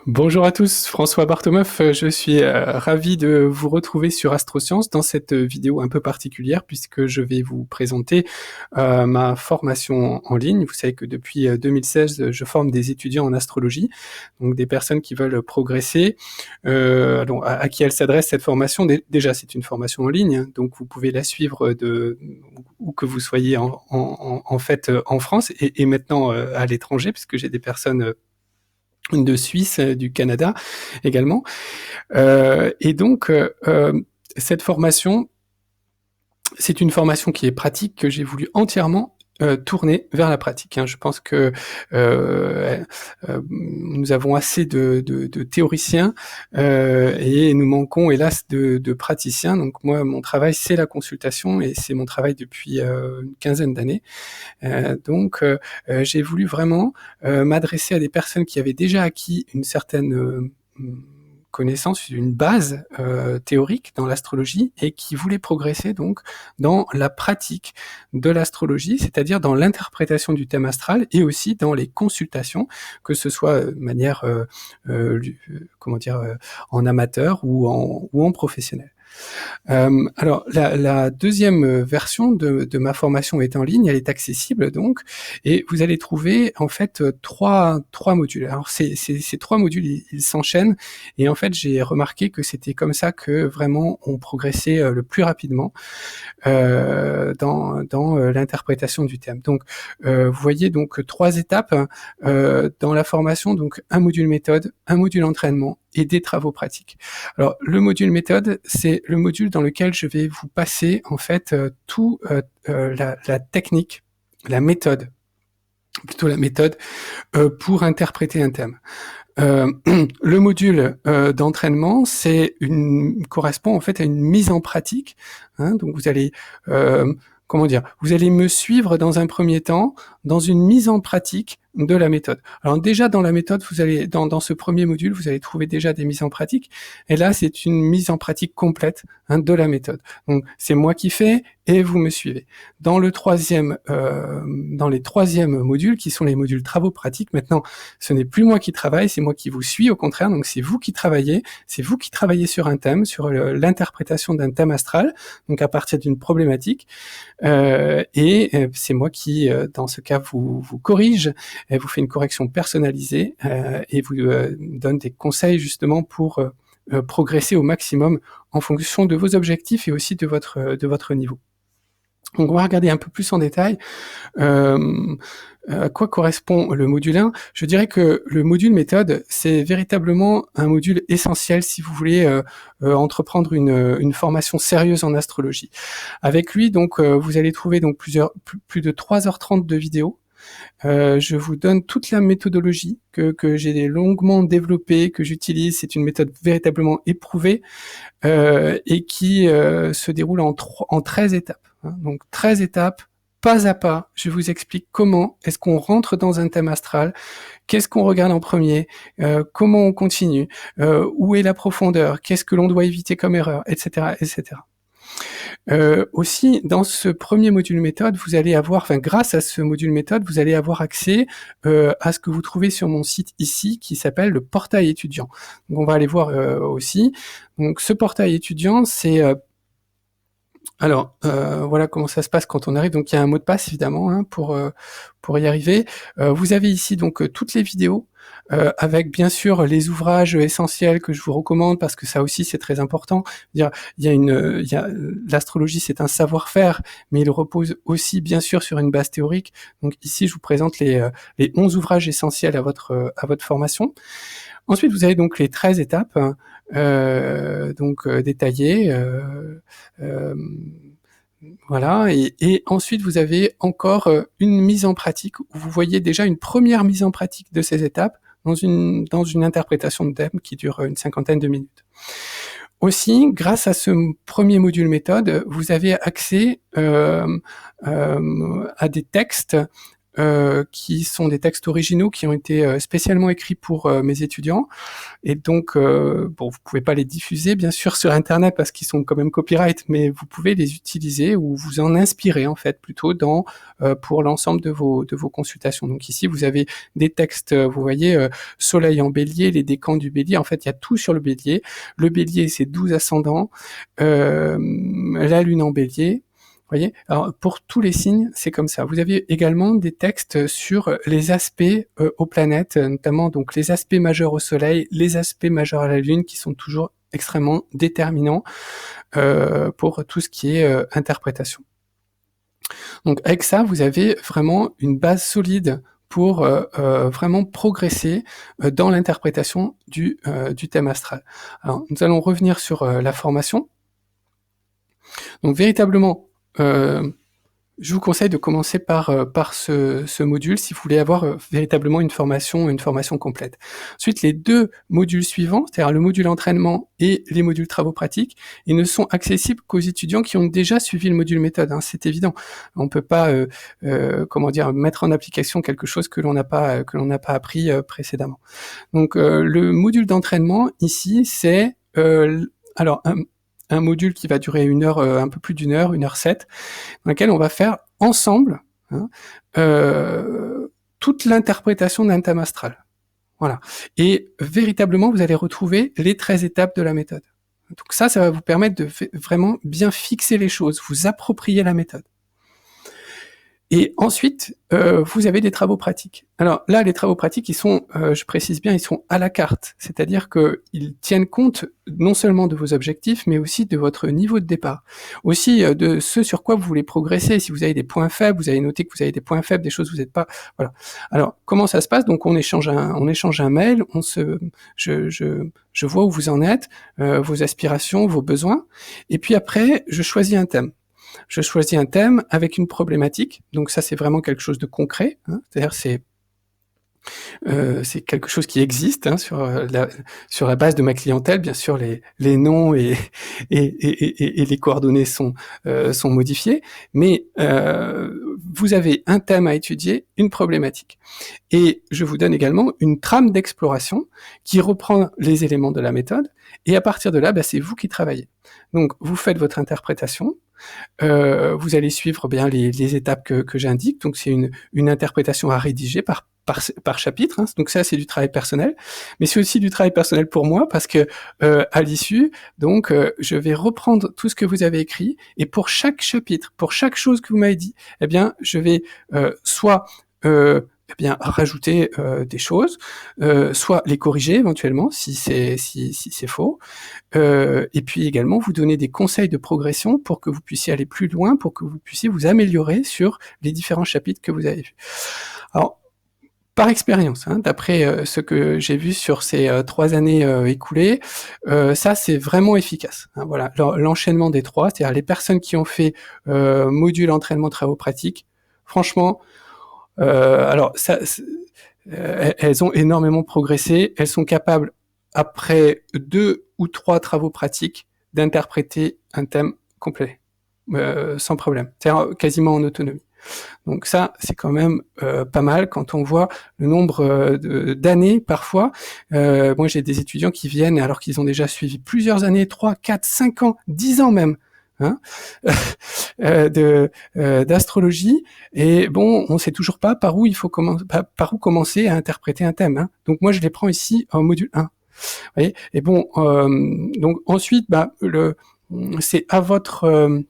Bonjour à tous, François Bartomeuf, je suis ravi de vous retrouver sur Astrosciences dans cette vidéo un peu particulière puisque je vais vous présenter ma formation en ligne. Vous savez que depuis 2016, je forme des étudiants en astrologie, donc des personnes qui veulent progresser. Alors, à qui elle s'adresse cette formation? Déjà, c'est une formation en ligne, donc vous pouvez la suivre où que vous soyez en fait en France et maintenant à l'étranger, puisque j'ai des personnes de Suisse, du Canada également. Et donc, cette formation, c'est une formation qui est pratique, que j'ai voulu entièrement tourner vers la pratique. Je pense que nous avons assez de théoriciens et nous manquons hélas de praticiens. Donc moi, mon travail, c'est la consultation et c'est mon travail depuis une quinzaine d'années. Donc, j'ai voulu vraiment m'adresser à des personnes qui avaient déjà acquis une certaine connaissance, une base théorique dans l'astrologie et qui voulaient progresser donc dans la pratique de l'astrologie, c'est-à-dire dans l'interprétation du thème astral et aussi dans les consultations, que ce soit de manière en amateur ou en professionnel. Alors, la deuxième version de ma formation est en ligne, elle est accessible donc, et vous allez trouver en fait trois modules. Alors, ces trois modules, ils s'enchaînent, et en fait, j'ai remarqué que c'était comme ça que vraiment on progressait le plus rapidement dans l'interprétation du thème. Donc, vous voyez donc trois étapes dans la formation, donc un module méthode, un module entraînement et des travaux pratiques. Alors, le module méthode, c'est le module dans lequel je vais vous passer en fait la technique, la méthode, plutôt la méthode pour interpréter un thème. Le module d'entraînement, correspond en fait à une mise en pratique. Donc vous allez vous allez me suivre dans un premier temps dans une mise en pratique de la méthode. Alors déjà dans la méthode, vous allez dans ce premier module, vous allez trouver déjà des mises en pratique. Et là, c'est une mise en pratique complète de la méthode. Donc c'est moi qui fais et vous me suivez. Dans les troisièmes modules, qui sont les modules travaux pratiques, maintenant, ce n'est plus moi qui travaille, c'est moi qui vous suis. Au contraire, donc c'est vous qui travaillez sur un thème, sur l'interprétation d'un thème astral, donc à partir d'une problématique. Et c'est moi qui, dans ce cas, vous corrige, vous fait une correction personnalisée et vous donne des conseils justement pour progresser au maximum en fonction de vos objectifs et aussi de votre niveau. Donc on va regarder un peu plus en détail à quoi correspond le module 1. Je dirais que le module méthode, c'est véritablement un module essentiel si vous voulez entreprendre une formation sérieuse en astrologie. Avec lui, donc, vous allez trouver donc plus de 3h30 de vidéos. Je vous donne toute la méthodologie que j'ai longuement développée, que j'utilise. C'est une méthode véritablement éprouvée et qui se déroule en 13 étapes. Donc 13 étapes, pas à pas, je vous explique comment est-ce qu'on rentre dans un thème astral, qu'est-ce qu'on regarde en premier, comment on continue, où est la profondeur, qu'est-ce que l'on doit éviter comme erreur, etc., etc. Aussi, dans ce premier module méthode, grâce à ce module méthode, vous allez avoir accès à ce que vous trouvez sur mon site ici, qui s'appelle le portail étudiant. Donc, on va aller voir aussi. Donc, ce portail étudiant, c'est voilà comment ça se passe quand on arrive. Donc il y a un mot de passe évidemment pour y arriver. Vous avez ici donc toutes les vidéos avec bien sûr les ouvrages essentiels que je vous recommande parce que ça aussi c'est très important. L'astrologie c'est un savoir-faire, mais il repose aussi bien sûr sur une base théorique. Donc ici je vous présente les 11 ouvrages essentiels à votre formation. Ensuite, vous avez donc les 13 étapes, détaillées. Voilà, et ensuite vous avez encore une mise en pratique où vous voyez déjà une première mise en pratique de ces étapes dans une interprétation de thème qui dure une cinquantaine de minutes. Aussi, grâce à ce premier module méthode, vous avez accès à des textes qui sont des textes originaux qui ont été spécialement écrits pour mes étudiants. Et donc, bon, vous pouvez pas les diffuser, bien sûr, sur Internet parce qu'ils sont quand même copyright, mais vous pouvez les utiliser ou vous en inspirer, en fait, plutôt pour l'ensemble de vos consultations. Donc ici, vous avez des textes, vous voyez, Soleil en Bélier, les décans du Bélier. En fait, il y a tout sur le Bélier. Le Bélier, c'est 12 ascendants. La Lune en Bélier. Voyez, alors pour tous les signes, c'est comme ça. Vous avez également des textes sur les aspects aux planètes, notamment donc les aspects majeurs au Soleil, les aspects majeurs à la Lune, qui sont toujours extrêmement déterminants pour tout ce qui est interprétation. Donc avec ça, vous avez vraiment une base solide pour vraiment progresser dans l'interprétation du thème astral. Alors, nous allons revenir sur la formation. Donc véritablement, je vous conseille de commencer par ce module si vous voulez avoir véritablement une formation complète. Ensuite, les 2 modules suivants, c'est-à-dire le module entraînement et les modules travaux pratiques, ils ne sont accessibles qu'aux étudiants qui ont déjà suivi le module méthode. Hein, c'est évident. On peut pas, mettre en application quelque chose que l'on n'a pas appris précédemment. Donc, le module d'entraînement ici, c'est un module qui va durer 1 heure, un peu plus d'1 heure, 1h07, dans lequel on va faire ensemble toute l'interprétation d'un thème astral. Voilà. Et véritablement, vous allez retrouver les 13 étapes de la méthode. Donc ça va vous permettre de vraiment bien fixer les choses, vous approprier la méthode. Et ensuite, vous avez des travaux pratiques. Alors là, les travaux pratiques, ils sont, je précise bien, ils sont à la carte. C'est-à-dire qu'ils tiennent compte non seulement de vos objectifs, mais aussi de votre niveau de départ. Aussi de ce sur quoi vous voulez progresser. Si vous avez des points faibles, vous avez noté que vous avez des points faibles, des choses où vous n'êtes pas... Voilà. Alors, comment ça se passe? Donc, on échange un mail, je vois où vous en êtes, vos aspirations, vos besoins. Et puis après, je choisis un thème. Je choisis un thème avec une problématique, donc ça c'est vraiment quelque chose de concret, hein, c'est-à-dire c'est quelque chose qui existe hein, sur la base de ma clientèle. Bien sûr, les noms et les coordonnées sont modifiés, mais vous avez un thème à étudier, une problématique. Et je vous donne également une trame d'exploration qui reprend les éléments de la méthode, et à partir de là, c'est vous qui travaillez. Donc, vous faites votre interprétation, vous allez suivre bien les étapes que j'indique, donc c'est une interprétation à rédiger par chapitre, hein. Donc ça c'est du travail personnel, mais c'est aussi du travail personnel pour moi parce que à l'issue, donc je vais reprendre tout ce que vous avez écrit et pour chaque chapitre, pour chaque chose que vous m'avez dit, eh bien je vais soit rajouter des choses, soit les corriger éventuellement si c'est faux, et puis également vous donner des conseils de progression pour que vous puissiez aller plus loin, pour que vous puissiez vous améliorer sur les différents chapitres que vous avez vus. Alors, par expérience, hein, d'après ce que j'ai vu sur ces 3 années écoulées, ça c'est vraiment efficace. Hein, voilà, l'enchaînement des 3, c'est-à-dire les personnes qui ont fait module entraînement travaux pratiques, franchement, alors ça, elles ont énormément progressé. Elles sont capables, après 2 ou 3 travaux pratiques, d'interpréter un thème complet, sans problème, c'est-à-dire quasiment en autonomie. Donc ça, c'est quand même pas mal quand on voit le nombre d'années parfois. Moi, j'ai des étudiants qui viennent alors qu'ils ont déjà suivi plusieurs années, 3, 4, 5 ans, 10 ans même, hein, d'astrologie. Et bon, on sait toujours pas par où commencer à interpréter un thème. Hein. Donc moi, je les prends ici en module 1. Vous voyez. Et bon, donc ensuite, c'est à votre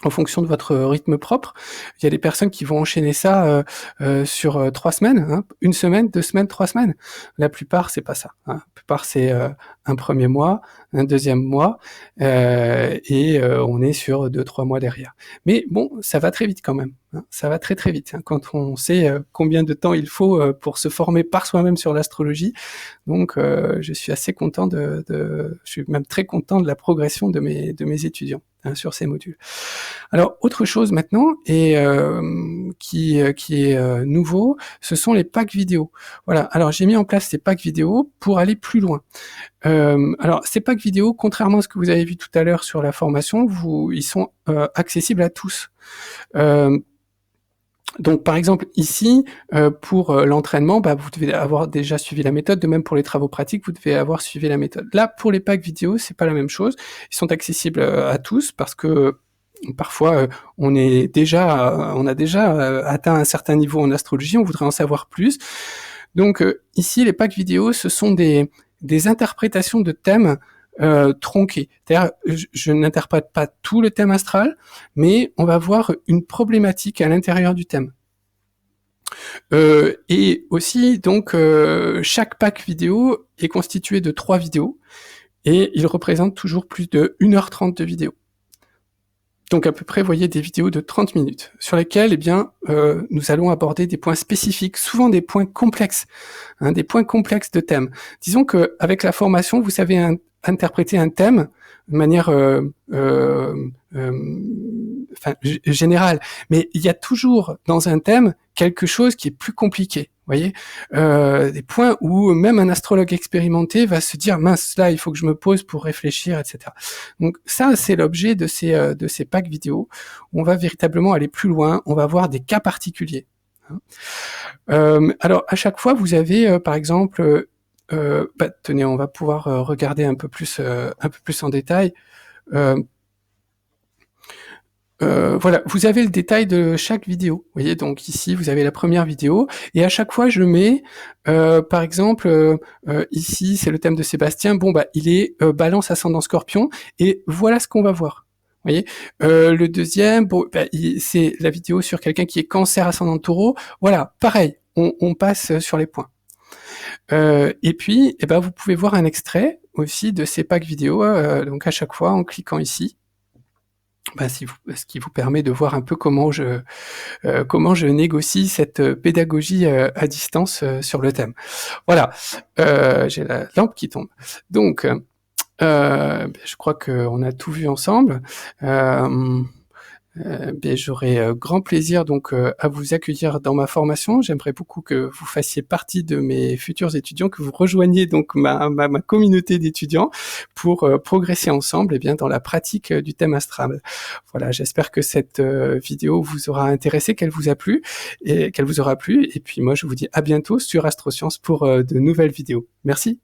en fonction de votre rythme propre. Il y a des personnes qui vont enchaîner ça sur 3 semaines, hein, 1 semaine, 2 semaines, 3 semaines. La plupart, c'est pas ça. Hein. La plupart, c'est un premier mois, un deuxième mois, et on est sur 2-3 mois derrière. Mais bon, ça va très vite quand même. Hein. Ça va très très vite. Hein, quand on sait combien de temps il faut pour se former par soi-même sur l'astrologie. Donc, je suis assez content je suis même très content de la progression de mes étudiants. Hein, sur ces modules. Alors, autre chose maintenant, et qui est nouveau, ce sont les packs vidéo. Voilà, alors j'ai mis en place ces packs vidéo pour aller plus loin. Alors, ces packs vidéo, contrairement à ce que vous avez vu tout à l'heure sur la formation, ils sont accessibles à tous. Donc, par exemple, ici, pour l'entraînement, vous devez avoir déjà suivi la méthode. De même, pour les travaux pratiques, vous devez avoir suivi la méthode. Là, pour les packs vidéo, c'est pas la même chose. Ils sont accessibles à tous parce que parfois, on a déjà atteint un certain niveau en astrologie, on voudrait en savoir plus. Donc, ici, les packs vidéo, ce sont des interprétations de thèmes tronqués. C'est-à-dire, je n'interprète pas tout le thème astral, mais on va voir une problématique à l'intérieur du thème. Et aussi, donc, chaque pack vidéo est constitué de 3 vidéos, et il représente toujours plus de 1h30 de vidéo. Donc à peu près, vous voyez, des vidéos de 30 minutes, sur lesquelles, nous allons aborder des points spécifiques, souvent des points complexes, des points complexes de thèmes. Disons qu'avec la formation, vous savez interpréter un thème de manière générale, mais il y a toujours dans un thème quelque chose qui est plus compliqué. Vous voyez, des points où même un astrologue expérimenté va se dire mince, là il faut que je me pose pour réfléchir, etc. Donc ça, c'est l'objet de ces packs vidéo. Où on va véritablement aller plus loin, on va voir des cas particuliers. Alors à chaque fois, vous avez par exemple, tenez, on va pouvoir regarder un peu plus en détail. Voilà, vous avez le détail de chaque vidéo. Vous voyez, donc ici, vous avez la première vidéo, et à chaque fois, je mets, par exemple, ici, c'est le thème de Sébastien. Bon, il est Balance ascendant Scorpion, et voilà ce qu'on va voir. Vous voyez, le deuxième, c'est la vidéo sur quelqu'un qui est Cancer ascendant Taureau. Voilà, pareil, on passe sur les points. Et puis, vous pouvez voir un extrait aussi de ces packs vidéo, donc à chaque fois en cliquant ici. Ce qui vous permet de voir un peu comment je négocie cette pédagogie à distance sur le thème. Voilà, j'ai la lampe qui tombe. Donc, je crois qu'on a tout vu ensemble. J'aurai grand plaisir donc à vous accueillir dans ma formation. J'aimerais beaucoup que vous fassiez partie de mes futurs étudiants, que vous rejoigniez donc ma communauté d'étudiants pour progresser ensemble dans la pratique du thème astral. Voilà, j'espère que cette vidéo vous aura intéressé, qu'elle vous aura plu, et puis moi je vous dis à bientôt sur Astrosciences pour de nouvelles vidéos. Merci.